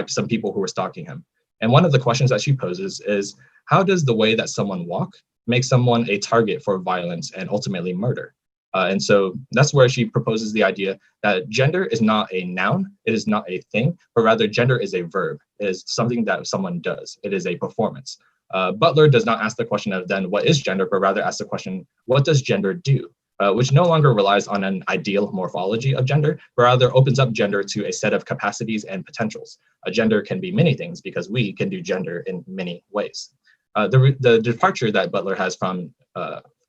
some people who were stalking him. And one of the questions that she poses is, how does the way that someone walk make someone a target for violence and ultimately murder? And so that's where she proposes the idea that gender is not a noun, it is not a thing, but rather gender is a verb. It is something that someone does. It is a performance. Butler does not ask the question of then what is gender, but rather asks the question, what does gender do? Which no longer relies on an ideal morphology of gender, but rather opens up gender to a set of capacities and potentials. A gender can be many things because we can do gender in many ways. The departure that Butler has from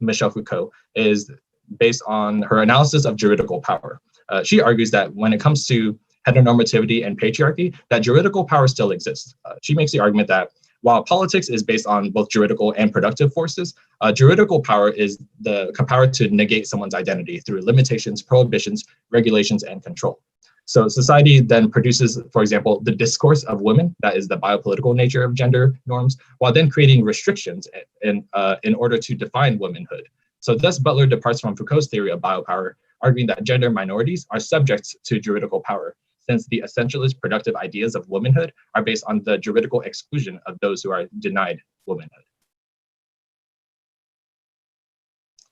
Michel Foucault is based on her analysis of juridical power. She argues that when it comes to heteronormativity and patriarchy, that juridical power still exists. She makes the argument that while politics is based on both juridical and productive forces, juridical power is the power to negate someone's identity through limitations, prohibitions, regulations, and control. So society then produces, for example, the discourse of women, that is the biopolitical nature of gender norms, while then creating restrictions in order to define womanhood. So thus Butler departs from Foucault's theory of biopower, arguing that gender minorities are subject to juridical power, since the essentialist productive ideas of womanhood are based on the juridical exclusion of those who are denied womanhood.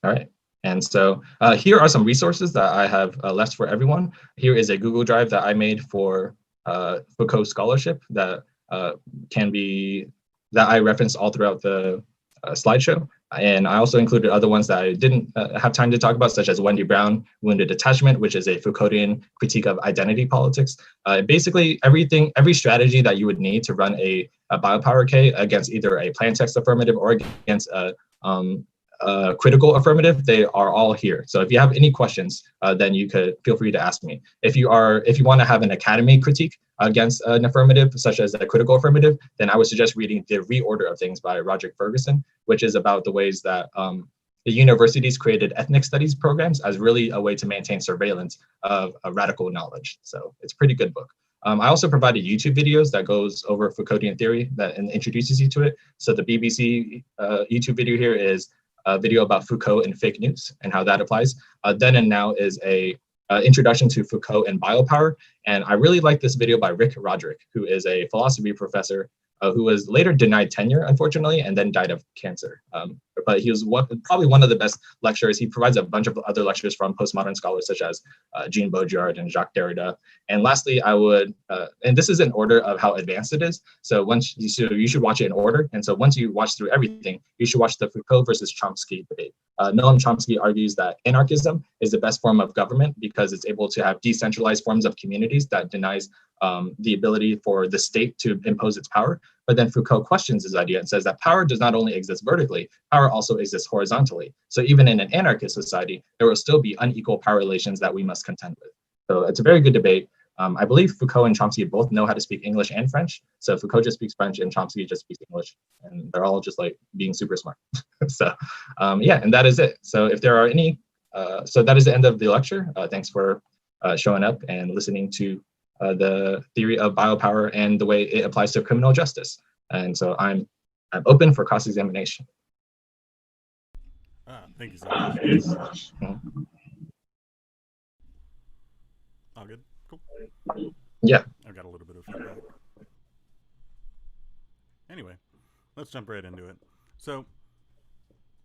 All right, and so here are some resources that I have left for everyone. Here is a Google Drive that I made for Foucault scholarship that I referenced all throughout the slideshow. And I also included other ones that I didn't have time to talk about, such as Wendy Brown, Wounded Attachment, which is a Foucauldian critique of identity politics. Basically, every strategy that you would need to run a biopower K against either a plain text affirmative or against a critical affirmative, they are all here. So if you have any questions, then you could feel free to ask me. If you want to have an academy critique against an affirmative, such as a critical affirmative, then I would suggest reading The Reorder of Things by Roderick Ferguson, which is about the ways that the universities created ethnic studies programs as really a way to maintain surveillance of radical knowledge. So it's a pretty good book. I also provided YouTube videos that goes over Foucauldian theory and introduces you to it. So the BBC YouTube video here is a video about Foucault and fake news and how that applies. Then and Now is a introduction to Foucault and biopower. And I really like this video by Rick Roderick, who is a philosophy professor who was later denied tenure, unfortunately, and then died of cancer. But he was probably one of the best lecturers. He provides a bunch of other lectures from postmodern scholars such as Jean Baudrillard and Jacques Derrida. And lastly, I would, and this is in order of how advanced it is. So you should watch it in order. And so once you watch through everything, you should watch the Foucault versus Chomsky debate. Noam Chomsky argues that anarchism is the best form of government because it's able to have decentralized forms of communities that denies the ability for the state to impose its power. But then Foucault questions this idea and says that power does not only exist vertically, power also exists horizontally. So even in an anarchist society, there will still be unequal power relations that we must contend with. So it's a very good debate. I believe Foucault and Chomsky both know how to speak English and French. So Foucault just speaks French and Chomsky just speaks English. And they're all just like being super smart. So yeah, and that is it. So if there are any, so that is the end of the lecture. Thanks for showing up and listening to the theory of biopower and the way it applies to criminal justice. And so I'm open for cross-examination. Thank you so much. All good? Cool. Yeah. I've got a little bit of feedback. Anyway, let's jump right into it. So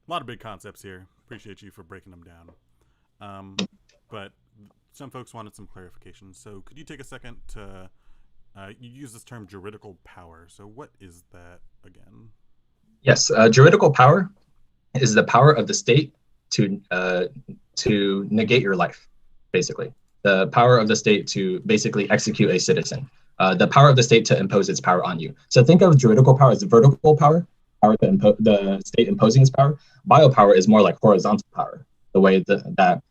A lot of big concepts here. Appreciate you for breaking them down. But some folks wanted some clarification. So could you take a second to, you use this term juridical power. So what is that again? Yes, juridical power is the power of the state to negate your life, basically. The power of the state to basically execute a citizen. The power of the state to impose its power on you. So think of juridical power as vertical power, the state imposing its power. Biopower is more like horizontal power, the way that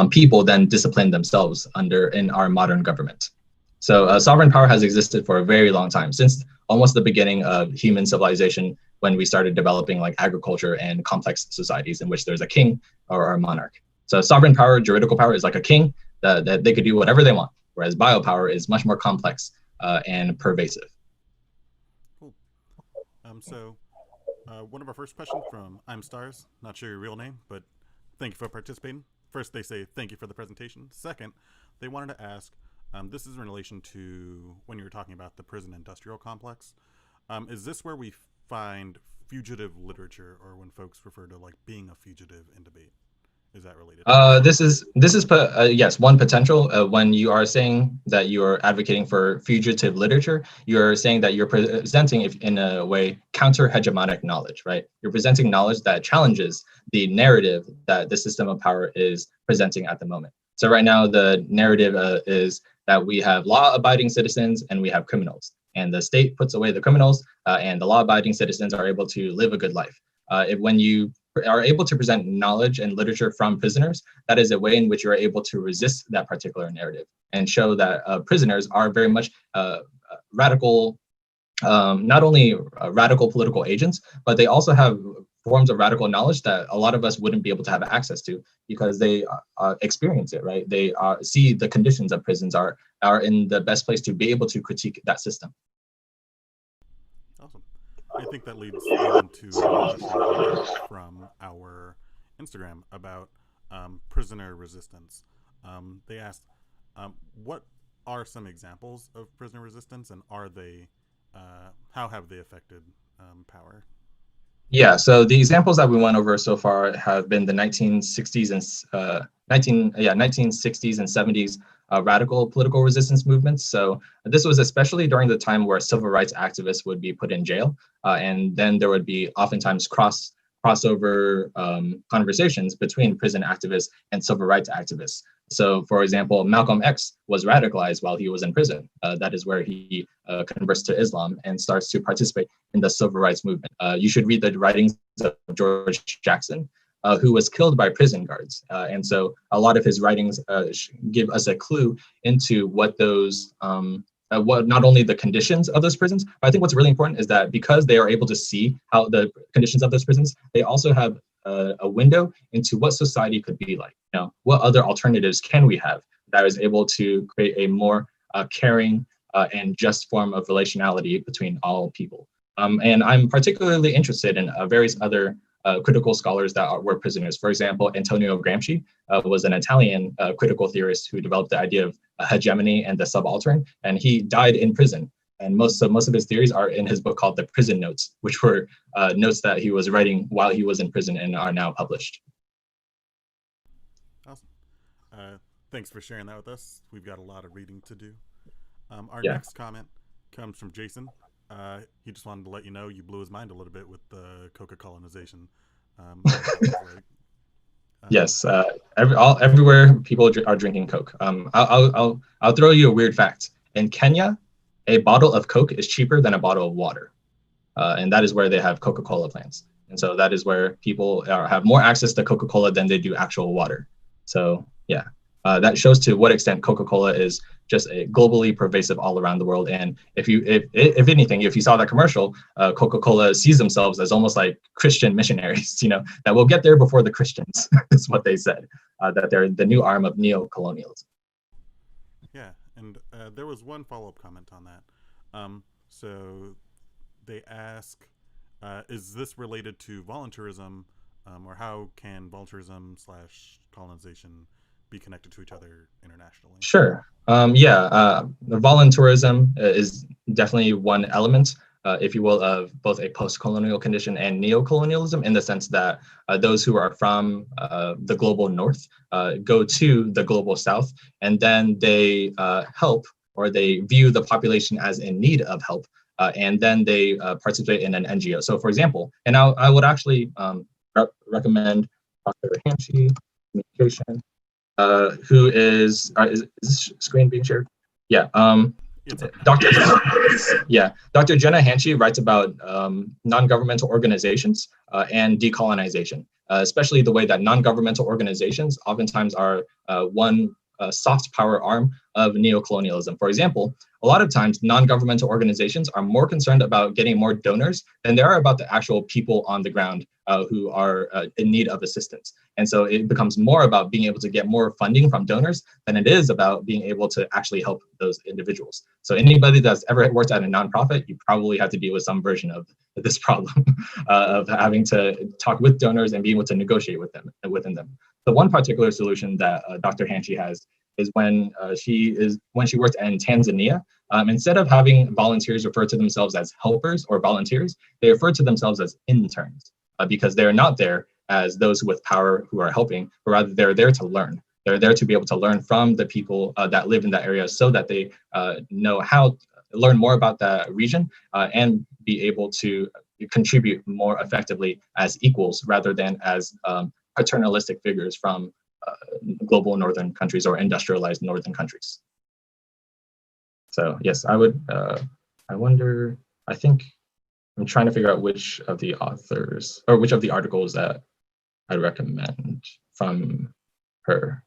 people then discipline themselves in our modern government. So sovereign power has existed for a very long time, since almost the beginning of human civilization, when we started developing like agriculture and complex societies in which there's a king or a monarch. So sovereign power, juridical power is like a king that they could do whatever they want, whereas biopower is much more complex and pervasive. Cool. So one of our first questions from I'm Stars, not sure your real name, but thank you for participating. First, they say thank you for the presentation. Second, they wanted to ask, this is in relation to when you were talking about the prison industrial complex. Is this where we find fugitive literature, or when folks refer to like being a fugitive in debate? Is that related? This is yes, one potential. When you are saying that you are advocating for fugitive literature, you're saying that you're presenting, in a way, counter-hegemonic knowledge, right? You're presenting knowledge that challenges the narrative that the system of power is presenting at the moment. So right now, the narrative is that we have law-abiding citizens and we have criminals, and the state puts away the criminals, and the law-abiding citizens are able to live a good life. When you are able to present knowledge and literature from prisoners, that is a way in which you are able to resist that particular narrative and show that prisoners are very much radical, not only radical political agents, but they also have forms of radical knowledge that a lot of us wouldn't be able to have access to because they experience it, right? They see the conditions of prisons are in the best place to be able to critique that system. Awesome. I think that leads on to a question from our Instagram about prisoner resistance. They asked, what are some examples of prisoner resistance, and are they, how have they affected power? Yeah, so the examples that we went over so far have been the 1960s and 1960s and 70s radical political resistance movements. So this was especially during the time where civil rights activists would be put in jail, and then there would be oftentimes crossover conversations between prison activists and civil rights activists. So, for example, Malcolm X was radicalized while he was in prison. That is where he converts to Islam and starts to participate in the civil rights movement. You should read the writings of George Jackson, who was killed by prison guards. And so a lot of his writings give us a clue into what those, what not only the conditions of those prisons, but I think what's really important is that because they are able to see how the conditions of those prisons, they also have a window into what society could be like. You know, what other alternatives can we have that is able to create a more caring and just form of relationality between all people. And I'm particularly interested in various other critical scholars that were prisoners. For example, Antonio Gramsci was an Italian critical theorist who developed the idea of hegemony and the subaltern, and he died in prison. And most of his theories are in his book called The Prison Notes, which were notes that he was writing while he was in prison and are now published. Awesome. Thanks for sharing that with us. We've got a lot of reading to do. Our next comment comes from Jason. He just wanted to let you know you blew his mind a little bit with the Coca colonization. Yes, everywhere people are drinking Coke. I'll throw you a weird fact. In Kenya, a bottle of Coke is cheaper than a bottle of water, and that is where they have Coca-Cola plants. And so that is where people have more access to Coca-Cola than they do actual water. So yeah, that shows to what extent Coca-Cola is just a globally pervasive all around the world. And if anything, if you saw that commercial, Coca-Cola sees themselves as almost like Christian missionaries, you know, that will get there before the Christians, is what they said, that they're the new arm of neo-colonialism. Yeah, and there was one follow-up comment on that. So they ask, is this related to voluntarism, or how can voluntarism / colonization be connected to each other internationally? Sure. The voluntarism is definitely one element. if you will, of both a post-colonial condition and neo-colonialism, in the sense that those who are from the global north go to the global south, and then they help, or they view the population as in need of help, and then they participate in an NGO. So for example, and I would actually recommend Dr. Hanshi, communication, who is this screen being shared? Yeah. Dr. Dr. Jenna Hanshi writes about non-governmental organizations and decolonization, especially the way that non-governmental organizations oftentimes are one soft power arm of neocolonialism. For example, a lot of times non-governmental organizations are more concerned about getting more donors than they are about the actual people on the ground who are in need of assistance. And so it becomes more about being able to get more funding from donors than it is about being able to actually help those individuals. So anybody that's ever worked at a nonprofit, you probably have to deal with some version of this problem of having to talk with donors and being able to negotiate with them within them. The one particular solution that Dr. Hanshi has is when she worked in Tanzania. Instead of having volunteers refer to themselves as helpers or volunteers, they refer to themselves as interns because they're not there as those with power who are helping, but rather they're there to learn. They're there to be able to learn from the people that live in that area, so that they know how to learn more about that region and be able to contribute more effectively as equals rather than as paternalistic figures from global northern countries or industrialized northern countries. So yes, I would, I think I'm trying to figure out which of the authors or which of the articles that I'd recommend from her.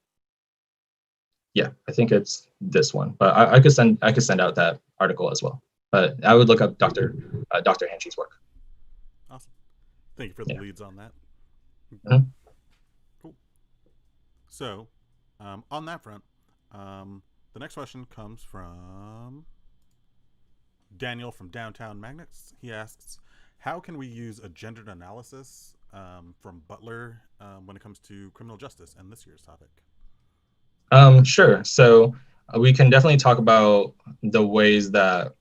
Yeah, I think it's this one, but I could send out that article as well. But I would look up Dr. Hanshi's work. Awesome. Thank you for the leads on that. Mm-hmm. Cool. So, on that front, the next question comes from Daniel from Downtown Magnets. He asks, how can we use a gendered analysis from Butler when it comes to criminal justice and this year's topic? Sure. So we can definitely talk about the ways that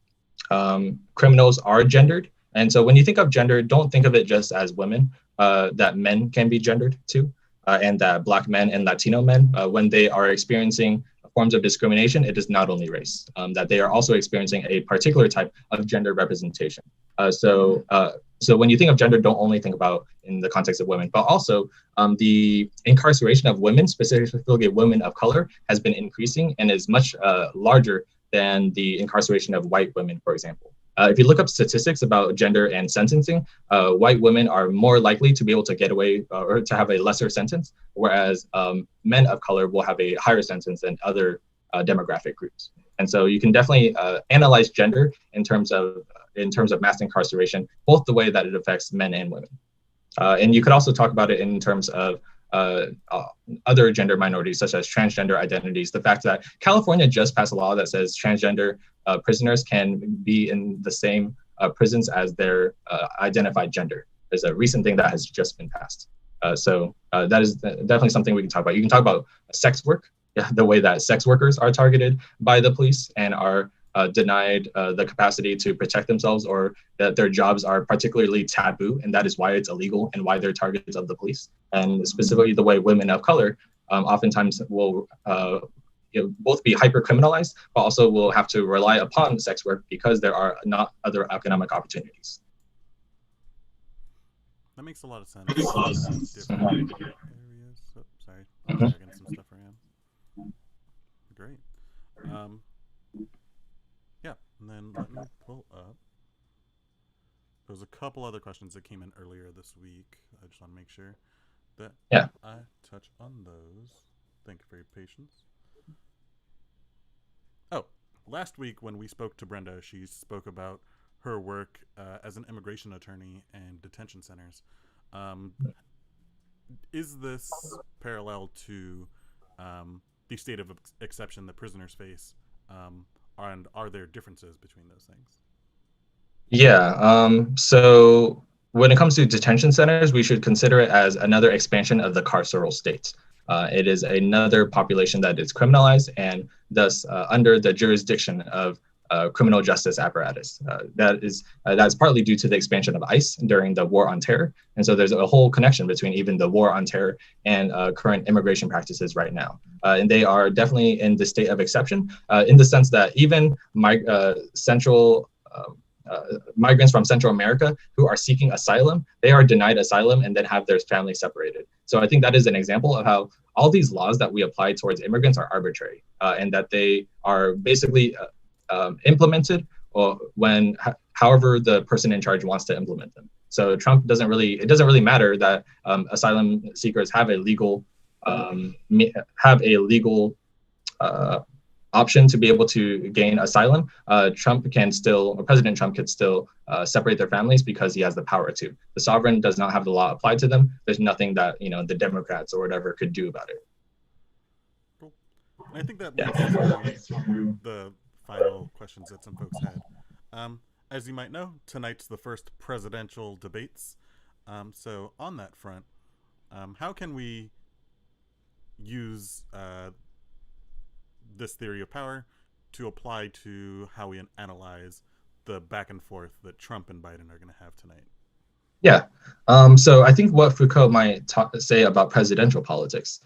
criminals are gendered. And so when you think of gender, don't think of it just as women, that men can be gendered too, and that Black men and Latino men, when they are experiencing forms of discrimination, it is not only race, that they are also experiencing a particular type of gender representation. So when you think of gender, don't only think about in the context of women, but also the incarceration of women, specifically women of color, has been increasing and is much larger than the incarceration of white women, for example. If you look up statistics about gender and sentencing, white women are more likely to be able to get away or to have a lesser sentence, whereas men of color will have a higher sentence than other demographic groups. And so you can definitely analyze gender in terms of mass incarceration, both the way that it affects men and women. And you could also talk about it in terms of other gender minorities, such as transgender identities. The fact that California just passed a law that says transgender prisoners can be in the same prisons as their identified gender is a recent thing that has just been passed. So that is definitely something we can talk about. You can talk about sex work, the way that sex workers are targeted by the police and are denied the capacity to protect themselves, or that their jobs are particularly taboo, and that is why it's illegal and why they're targets of the police. And specifically the way women of color oftentimes will both be hyper-criminalized, but also will have to rely upon sex work because there are not other economic opportunities. That makes a lot of sense. Different areas. Oh, sorry, dragging some stuff around. Great. Yeah, and then let me pull up. There's a couple other questions that came in earlier this week. I just want to make sure that I touch on those. Thank you for your patience. Oh, last week when we spoke to Brenda, she spoke about her work as an immigration attorney and detention centers. Is this parallel to the state of exception that prisoners face? And are there differences between those things? Yeah, so when it comes to detention centers, we should consider it as another expansion of the carceral state. It is another population that is criminalized and thus under the jurisdiction of criminal justice apparatus. That's partly due to the expansion of ICE during the War on Terror. And so there's a whole connection between even the War on Terror and current immigration practices right now. And they are definitely in the state of exception in the sense that even migrants from Central America who are seeking asylum, they are denied asylum and then have their families separated. So I think that is an example of how all these laws that we apply towards immigrants are arbitrary and that they are basically implemented or however the person in charge wants to implement them. So it doesn't really matter that asylum seekers have a legal option to be able to gain asylum. President Trump could still separate their families because he has the power to. The sovereign does not have the law applied to them. There's nothing that the Democrats or whatever could do about it. Cool. I think that leads to the final questions that some folks had. As you might know, tonight's the first presidential debates. So on that front, how can we use this theory of power to apply to how we analyze the back and forth that Trump and Biden are going to have tonight? Yeah. So I think what Foucault might say about presidential politics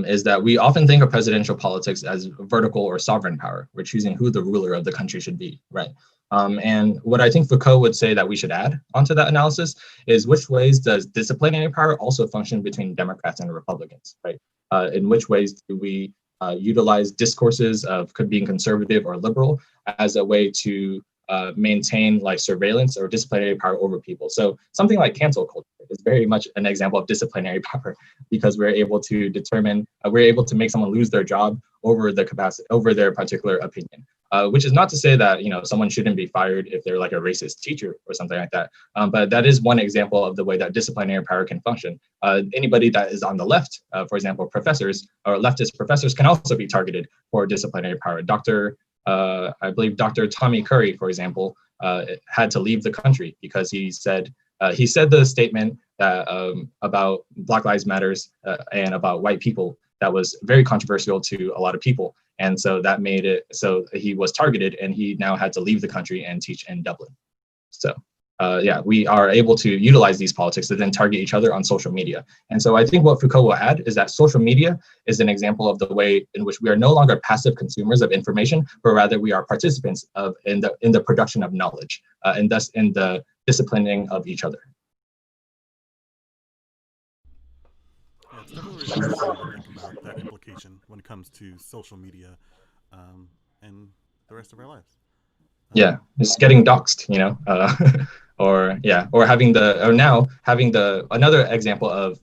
is that we often think of presidential politics as vertical or sovereign power. We're choosing who the ruler of the country should be, right? And what I think Foucault would say that we should add onto that analysis is which ways does disciplinary power also function between Democrats and Republicans, right? In which ways do we utilize discourses of being conservative or liberal as a way to maintain like surveillance or disciplinary power over people. So something like cancel culture is very much an example of disciplinary power because we're able to make someone lose their job over their particular opinion. Which is not to say that someone shouldn't be fired if they're like a racist teacher or something like that. But that is one example of the way that disciplinary power can function. Anybody that is on the left, for example, professors or leftist professors can also be targeted for disciplinary power. I believe Dr. Tommy Curry, for example, had to leave the country because he said the statement that about Black Lives Matters and about white people that was very controversial to a lot of people. And so that made it so he was targeted and he now had to leave the country and teach in Dublin. So we are able to utilize these politics to then target each other on social media. And so I think what Foucault will add is that social media is an example of the way in which we are no longer passive consumers of information, but rather we are participants in the production of knowledge and thus in the disciplining of each other. Yeah, it's definitely really interesting to think about that implication when it comes to social media and the rest of our lives. It's getting doxxed, another example of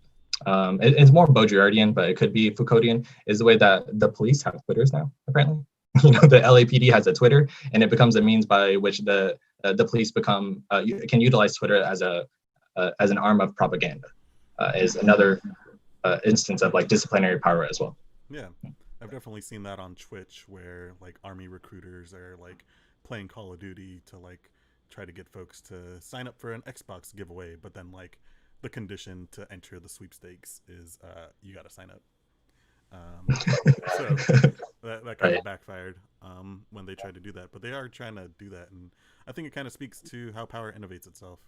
it's more Baudrillardian, but it could be Foucauldian, is the way that the police have Twitters now, apparently. The LAPD has a Twitter, and it becomes a means by which the police can utilize Twitter as an arm of propaganda. Is another instance of like disciplinary power as well. Yeah, I've definitely seen that on Twitch where like army recruiters are like playing Call of Duty to like try to get folks to sign up for an Xbox giveaway, but then like the condition to enter the sweepstakes is you got to sign up. So that kind of backfired when they tried to do that, but they are trying to do that, and I think it kind of speaks to how power innovates itself.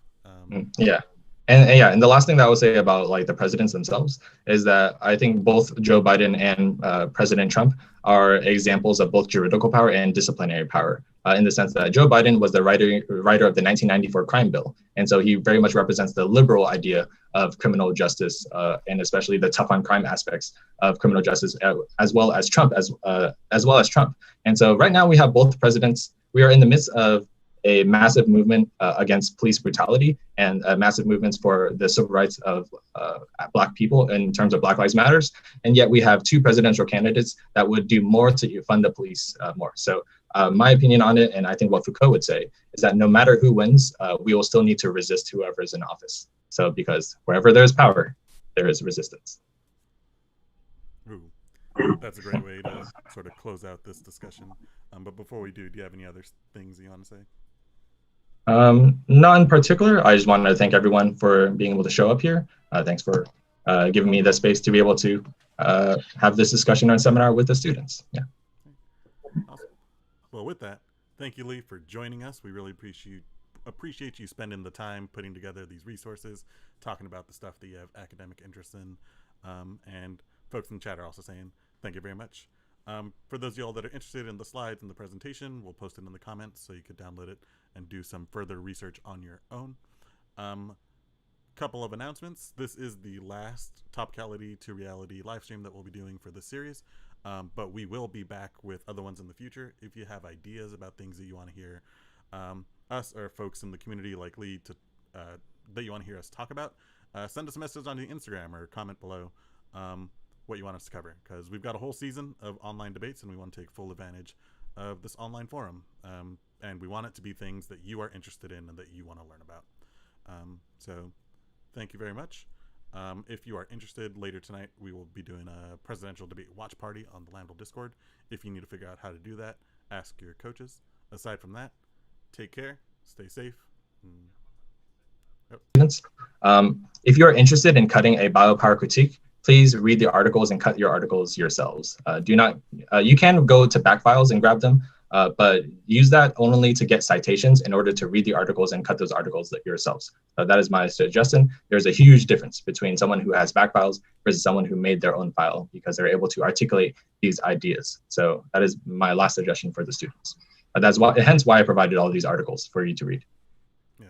And the last thing that I would say about like the presidents themselves is that I think both Joe Biden and President Trump are examples of both juridical power and disciplinary power in the sense that Joe Biden was the writer of the 1994 crime bill. And so he very much represents the liberal idea of criminal justice and especially the tough on crime aspects of criminal justice as well as Trump. And so right now we have both presidents. We are in the midst of a massive movement against police brutality and massive movements for the civil rights of Black people in terms of Black Lives Matters. And yet we have two presidential candidates that would do more to fund the police more. So my opinion on it, and I think what Foucault would say, is that no matter who wins, we will still need to resist whoever is in office. So because wherever there's power, there is resistance. Ooh, that's a great way to sort of close out this discussion. But before we do you have any other things you want to say? Not in particular. I just wanted to thank everyone for being able to show up here. Thanks for giving me the space to be able to have this discussion or seminar with the students. Yeah. Awesome. Well, with that, Thank you, Lee, for joining us. We really appreciate you spending the time putting together these resources, talking about the stuff that you have academic interest in. And folks in the chat are also saying thank you very much. For those of y'all that are interested in the slides and the presentation, we'll post it in the comments so you could download it and do some further research on your own. Couple of announcements. This is the last Topicality to Reality live stream that we'll be doing for this series, but we will be back with other ones in the future. If you have ideas about things that you want to hear us or folks in the community like Lee that you want to hear us talk about, send us a message on the Instagram or comment below what you want us to cover, because we've got a whole season of online debates and we want to take full advantage of this online forum, and we want it to be things that you are interested in and that you want to learn about. So thank you very much. If you are interested, later tonight we will be doing a presidential debate watch party on the Landville Discord. If you need to figure out how to do that, ask your coaches. Aside from that, take care, stay safe. If you're interested in cutting a biopower critique, please read the articles and cut your articles yourselves. You can go to back files and grab them, but use that only to get citations in order to read the articles and cut those articles yourselves. That is my suggestion. There's a huge difference between someone who has back files versus someone who made their own file, because they're able to articulate these ideas. So that is my last suggestion for the students. Hence why I provided all these articles for you to read. Yeah,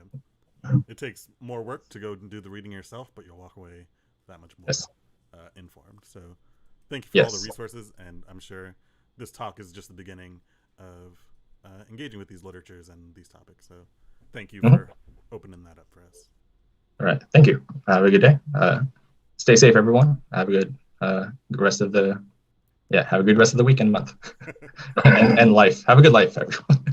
it takes more work to go and do the reading yourself, but you'll walk away that much more informed. So thank you for all the resources, and I'm sure this talk is just the beginning of engaging with these literatures and these topics. So thank you for opening that up for us. All right, thank you. Have a good day. Stay safe, everyone. Have a good rest of the week and month and life. Have a good life, everyone.